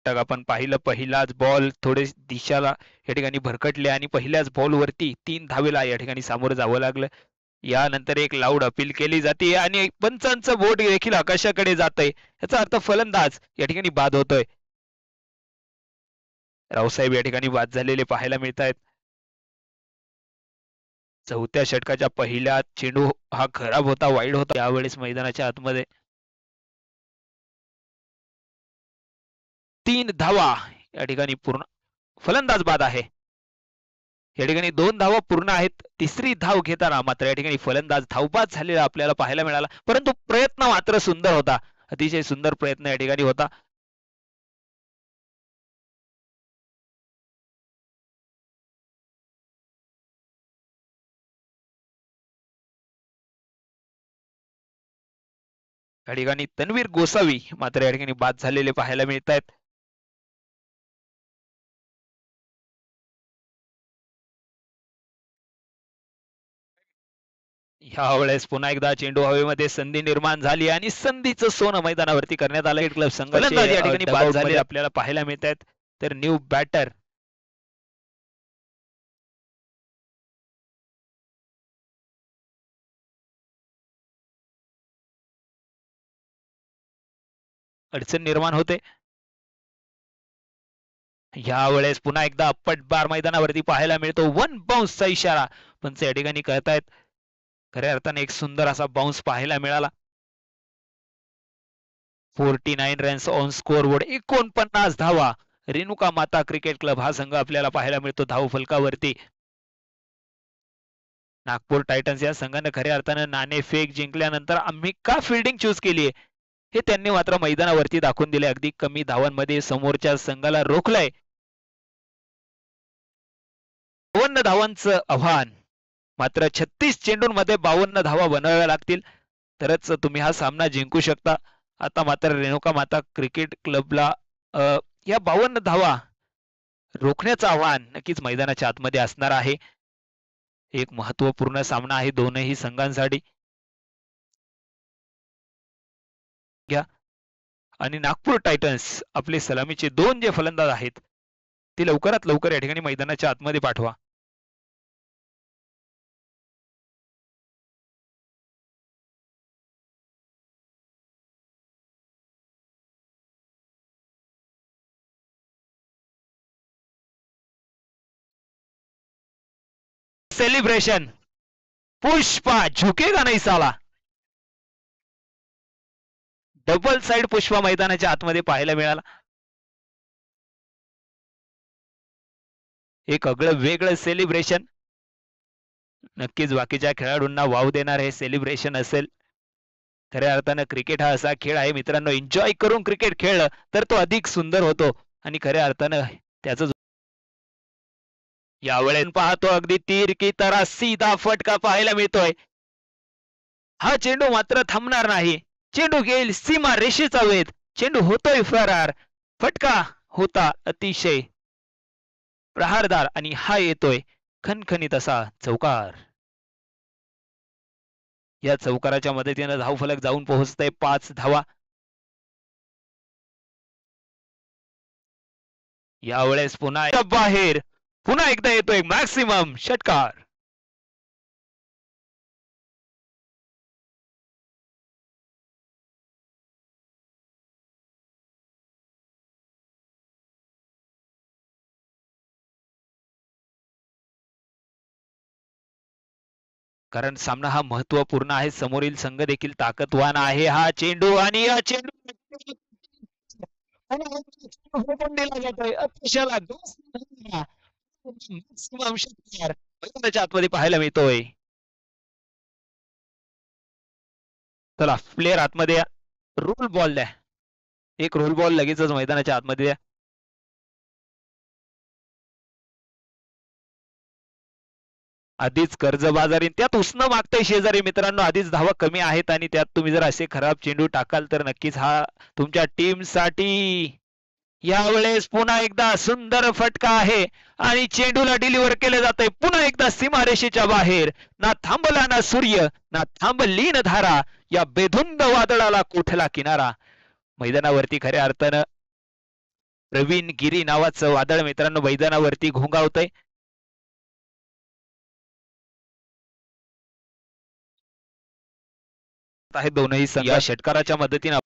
षटक आपण पाहिलं. पहिलाच बॉल थोडे दिशाला या ठिकाणी भरकटले आणि पहिल्याच बॉलवरती 3 धावेला या ठिकाणी सामोरं जावं लागलं. यानंतर एक लाऊड अपील केली जाते आणि पंचांचं बोट देखील आकाशाकडे जातंय. याचा अर्थ फलंदाज या ठिकाणी बाद होतोय. रावसाहेब या ठिकाणी बाद झालेले पाहायला मिळत आहेत. चौथ्या षटकाच्या पहिल्या चेंडू हा खराब होता, वाईड होता यावेळेस मैदानाच्या आतमध्ये. 3 धावा या ठिकाणी पूर्ण. फलंदाज बाद आहे. या ठिकाणी 2 धावा पूर्ण आहेत. तिसरी धाव घेताना मात्र या ठिकाणी फलंदाज धावबाद झालेला आपल्याला पाहायला मिळाला, परंतु प्रयत्न मात्र सुंदर होता. अतिशय सुंदर प्रयत्न या ठिकाणी होता. या ठिकाणी तन्वीर गोसावी मात्र या ठिकाणी बाद झालेले पाहायला मिळत आहेत. ह्या वेळेस पुन्हा एकदा चेंडू हवेमध्ये संधी निर्माण झाली आणि संधीचं सोनं मैदानावरती करण्यात आलं. क्लब संघाचे या ठिकाणी बाद झाले आपल्याला पाहायला मिळत आहेत. तर न्यू बॅटर अडचण निर्माण होते. यावेळेस पुन्हा एकदा अप्पट बार मैदानावरती पाहायला मिळतो. 1 बाउन्सचा इशारा पंच या ठिकाणी कळतायत. खऱ्या अर्थाने एक सुंदर असा बाउन्स पाहायला मिळाला. 49 रन्स ऑन स्कोर बोर्ड. 49 धावा. रेणुका माता क्रिकेट क्लब हा संघ आपल्याला पाहायला मिळतो धाव फलकावरती. नागपूर टायटन्स या संघाने खऱ्या अर्थानं नाणेफेक जिंकल्यानंतर आम्ही का फिल्डिंग चूज केली हे त्यांनी मात्र मैदानावरती दाखवून दिले. अगदी कमी धावांमध्ये समोरच्या संघाला रोखलंय. 52 धावांचं आव्हान. मात्र 36 चेंडूंमध्ये 52 धावा बनवाव्या लागतील तरच तुम्ही हा सामना जिंकू शकता. आता मात्र रेणुका माता क्रिकेट क्लबला या 52 धावा रोखण्याचं आव्हान नक्कीच मैदानाच्या आतमध्ये असणार आहे. एक महत्वपूर्ण सामना आहे दोनही संघांसाठी. आणि नागपूर टायटन्स आपले सलामीचे 2 जे फलंदाज आहेत ते लवकरात लवकर या ठिकाणी मैदानाच्या आतमध्ये पाठवा. सेलिब्रेशन. पुष्पा झुकेगा नहीं साला. डबल साइड पुष्पा मैदानाच्या आतमध्ये पाहायला मिळाला. एक आगळं वेगळं सेलिब्रेशन. नक्कीच बाकीच्या खेळाडूंना वाव देणार हे सेलिब्रेशन असेल. खऱ्या अर्थानं क्रिकेट हा असा खेळ आहे मित्रांनो, एन्जॉय करून क्रिकेट खेळलं तर तो अधिक सुंदर होतो आणि खऱ्या अर्थानं त्याचं यावेळेस पाहतो अगदी तीर की तरह सीधा फटका पाहायला मिळतोय. हा चेंडू मात्र थांबणार नाही. चेंडू घेईल सीमा रेषेचा वेध. चेंडू होतोय फरार. फटका होता अतिशय प्रहारदार आणि हा येतोय खणखणीत असा चौकार. या चौकाराच्या मदतीने धावफलक जाऊन पोहोचतय 5 धावा. यावेळेस पुन्हा बाहेर पुन्हा एकदा येतोय मॅक्सिमम षटकार. कारण सामना हा महत्वपूर्ण आहे. समोरील संघ देखील ताकदवान आहे. हा चेंडू आणि हा चेंडू आतमध्ये पाहायला मिळतोय. चला प्लेयर आतमध्ये या. रोल बॉल द्या. एक रोल बॉल लगेचच मैदानाच्या आतमध्ये द्या. आधीच कर्जबाजारी त्यात उसणं मागतंय शेजारी मित्रांनो. आधीच धावा कमी आहेत आणि त्यात तुम्ही जर असे खराब चेंडू टाकाल तर नक्कीच हा तुमच्या टीम साठी. यावेळेस पुन्हा एकदा सुंदर फटका आहे आणि चेंडूला डिलिव्हर केले जाते पुन्हा एकदा सीमारेषेच्या बाहेर. ना थांबला ना सूर्य ना थांबली न धारा. या बेधुंद वादळाला कोठला किनारा. मैदानावरती खऱ्या अर्थानं प्रवीण गिरी नावाचं वादळ मित्रांनो मैदानावरती घोंगावतंय. आहे दोनही संघ या षटकाराच्या मदतीने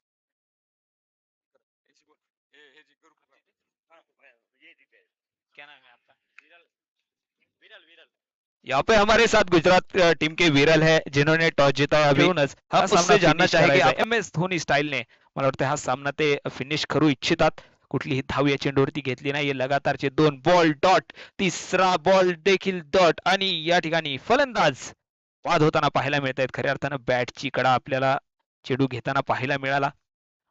यहाँ पे हमारे साथ गुजरात टीम के विरल है जिन्होंने टॉस जीता. अभी हम उससे जानना चाहेंगे MS धोनी स्टाईलने मला वाटतं हा सामना ते फिनिश करू इच्छितात. कुठलीही धाव या चेंडूवरती घेतली नाही. लगातारचे 2 बॉल डॉट, तिसरा बॉल देखील डॉट आणि या ठिकाणी फलंदाज वाद होताना पाहायला मिळत आहेत. खऱ्या अर्थानं बॅटची कडा आपल्याला चेंडू घेताना पाहायला मिळाला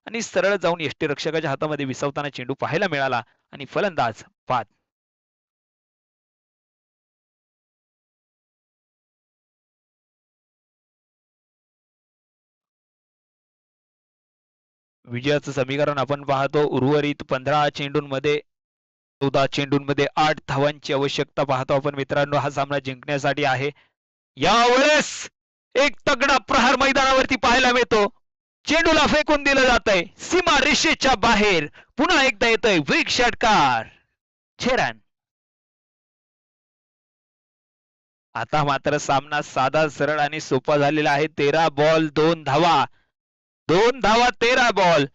आणि सरळ जाऊन यष्टीरक्षकाच्या हातामध्ये विसवताना चेंडू पाहायला मिळाला आणि फलंदाज बाद. विजयाचं समीकरण आपण पाहतो. उर्वरित 15 चेंडूंमध्ये 14 चेंडूंमध्ये 8 धावांची आवश्यकता पाहतो आपण मित्रांनो. हा सामना जिंकण्यासाठी आहे. यावेळेस एक तगडा प्रहार मैदानावरती पाहायला मिळतो. चेंडूला फेकून दिलं जात आहे सीमा रेषेच्या बाहेर. पुन्हा एकदा येतोय वेग षटकार 6 रन. आता मात्र सामना साधा सरळ आणि सोपा झालेला आहे. 13 बॉल 2 धावा, 2 धावा 13 बॉल.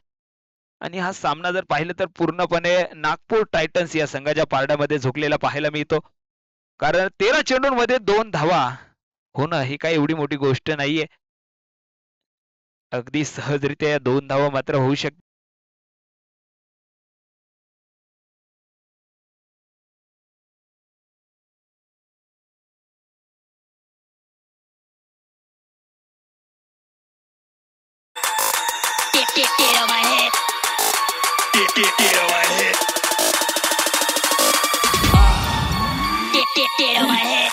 आणि हा सामना जर पाहिलं तर पूर्णपणे नागपूर टायटन्स या संघाच्या पारड्यामध्ये झोकलेला पाहायला मिळतो. कारण 13 चेंडूंमध्ये 2 धावा होणं ही काही एवढी मोठी गोष्ट नाहीये. अगदी सहजरित्या 2 धावा मात्र होऊ शकतात. Get on my head. Get on my head. Get on my head.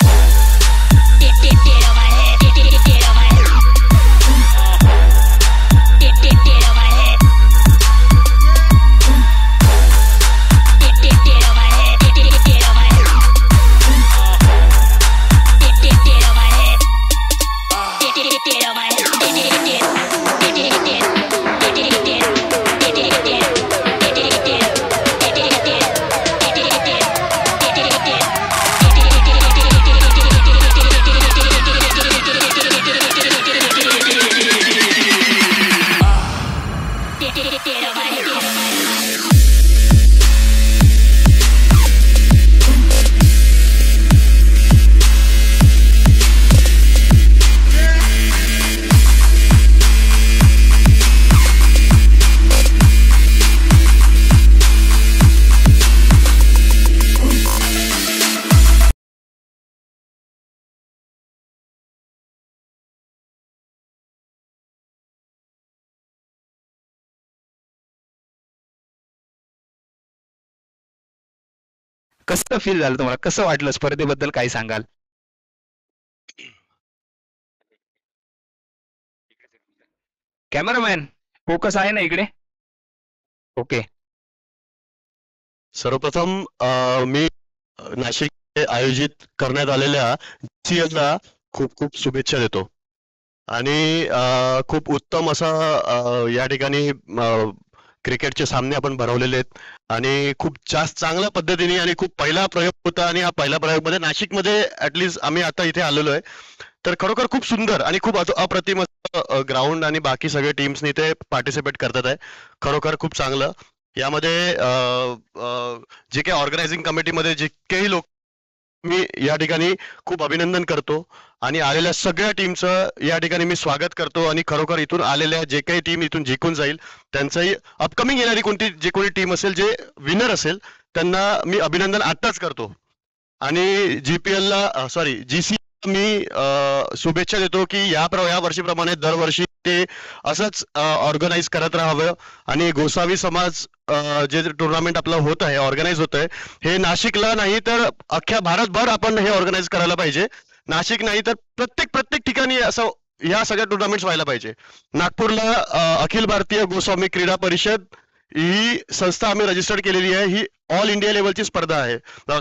Get on my head. Get on my head. Get on my head. Get on my head. Get on my head. Get on my head. Get on my कसं feel झालं तुम्हाला? कसं वाटलं? स्पर्धेबद्दल काय सांगाल? Cameraman focus आहे ना इकडे? ओके. सर्वप्रथम मी नाशिक आयोजित करण्यात आलेल्या CL खूप खूप शुभेच्छा देतो आणि खूप उत्तम असा या ठिकाणी क्रिकेटचे सामने आपण भरवलेले आहेत आणि खूप जास्त चांगल्या पद्धतीने आणि खूप पहिला प्रयोग होता आणि हा पहिला प्रयोगमध्ये नाशिकमध्ये ऍटलिस्ट आम्ही आता इथे आलेलो आहे. तर खरोखर खूप सुंदर आणि खूप अप्रतिम ग्राउंड आणि बाकी सगळे टीम्सनी ते पार्टिसिपेट करतात आहे. खरोखर खूप चांगलं. यामध्ये जे काही ऑर्गनायझिंग कमिटीमध्ये जे काही लोक मी या ठिकाणी खूप अभिनंदन करतो आणि आलेल्या सगळ्या टीमचं या ठिकाणी मी स्वागत करतो आणि खरोखर इथून आलेल्या जे काही टीम इथून जिंकून जाईल त्यांचंही अपकमिंग येणारी जे कोणी टीम असेल जे विनर असेल त्यांना मी अभिनंदन आत्ताच करतो आणि GC मी शुभेच्छा देतो की या वर्षीप्रमाणे दरवर्षी ते असंच ऑर्गनाईज करत राहावं आणि गोसावी समाज जे टुर्नामेंट आपलं होत आहे ऑर्गनाईज होत आहे हे नाशिकला नाही तर अख्ख्या भारतभर आपण हे ऑर्गनाईज करायला पाहिजे. नाशिक नाही तर प्रत्येक ठिकाणी असं या सगळ्या टुर्नामेंट्स व्हायला पाहिजे. नागपूरला अखिल भारतीय गोस्वामी क्रीडा परिषद ही संस्था आम्ही रजिस्टर्ड केलेली आहे. ही ऑल इंडिया लेवलची स्पर्धा आहे,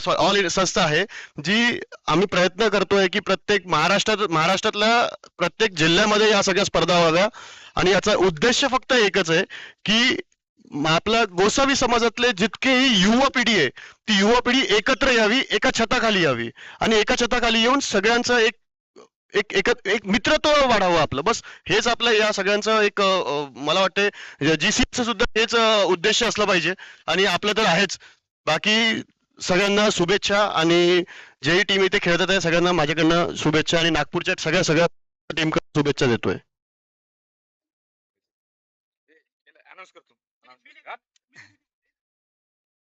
ऑल संस्था आहे जी आम्ही प्रयत्न करतोय की प्रत्येक महाराष्ट्रातल्या प्रत्येक जिल्ह्यामध्ये या सगळ्या स्पर्धा व्हाव्या आणि याचा उद्देश फक्त एकच आहे की आपल्या गोसावी समाजातले जितकेही युवा पिढी आहे ती युवा पिढी एकत्र यावी, एका छताखाली यावी आणि एका छताखाली येऊन सगळ्यांचं एक एक एक एक मित्रत्व वाढावं आपलं. बस हेच आपलं या सगळ्यांचं एक मला वाटतं जीसीचं सुद्धा हेच उद्देश असला पाहिजे आणि आपलं तर आहेच. बाकी सगळ्यांना शुभेच्छा आणि जेही टीम इथे खेळतात आहे सगळ्यांना माझ्याकडनं शुभेच्छा आणि नागपूरच्या सगळ्या सगळ्या टीमकडे शुभेच्छा देतोय.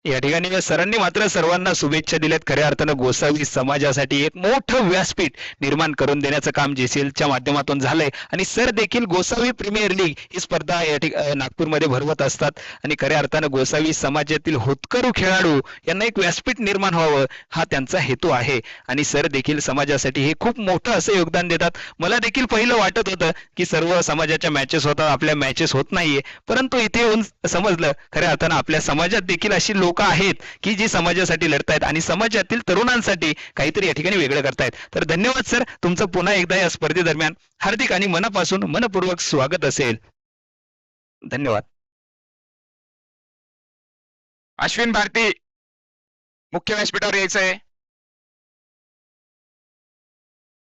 या ठिकाणी सरांनी मात्र सर्वांना शुभेच्छा दिल्यात. खऱ्या अर्थानं गोसावी समाजासाठी एक मोठं व्यासपीठ निर्माण करून देण्याचं काम JCL च्या माध्यमातून झालंय आणि सर देखील गोसावी प्रीमियर लीग ही स्पर्धा नागपूरमध्ये भरवत असतात आणि खऱ्या अर्थानं गोसावी समाजातील होतकरू खेळाडू यांना एक व्यासपीठ निर्माण व्हावं हा त्यांचा हेतू आहे आणि सर देखील समाजासाठी हे खूप मोठं असं योगदान देतात. मला देखील पहिलं वाटत होतं की सर्व समाजाच्या मॅचेस होतात, आपल्या मॅचेस होत नाहीये, परंतु इथे येऊन समजलं खऱ्या अर्थानं आपल्या समाजात देखील अशी लोक आहेत की जी समाजासाठी लढतायत आणि समाजातील तरुणांसाठी काहीतरी या ठिकाणी वेगळं करतायत. तर धन्यवाद सर, तुमचं पुन्हा एकदा या स्पर्धेदरम्यान हार्दिक आणि मनापासून मनपूर्वक स्वागत असेल. धन्यवाद. अश्विन भारती मुख्य व्यासपीठावर यायचंय.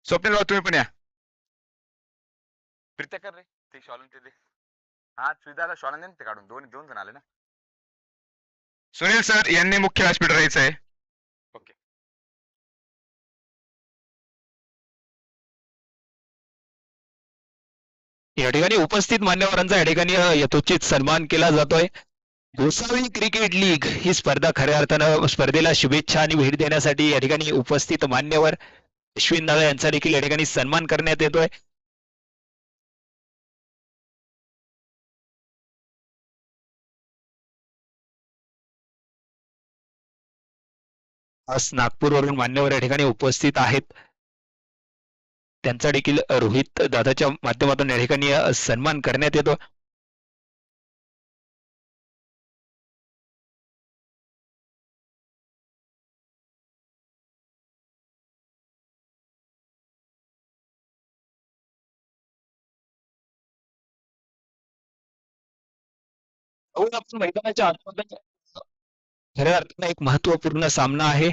स्वप्नील भाऊ तुम्ही पण या. प्रित्यकर रे ते शॉलन ते दे. हा सुविधा शॉलन दे ना ते काढून. दोन दोन जण आले ना. सुनील सर यांनी मुख्य व्यासपीठावर यायचंय. ओके. या ठिकाणी उपस्थित मान्यवरांचा या ठिकाणी यथोचित सन्मान केला जातोय. गोसावी क्रिकेट लीग ही स्पर्धा खऱ्या अर्थानं स्पर्धेला शुभेच्छा आणि भेट देण्यासाठी या ठिकाणी उपस्थित मान्यवर अश्विन दादा यांचा देखील या ठिकाणी सन्मान करण्यात येतोय. आज नागपूरवरून मान्यवर या ठिकाणी उपस्थित आहेत. त्यांचा देखील रोहित दादाच्या माध्यमातून या ठिकाणी सन्मान करण्यात येतो. आपण मैदानाच्या आतमध्ये खऱ्या अर्थानं एक महत्वपूर्ण सामना आहे.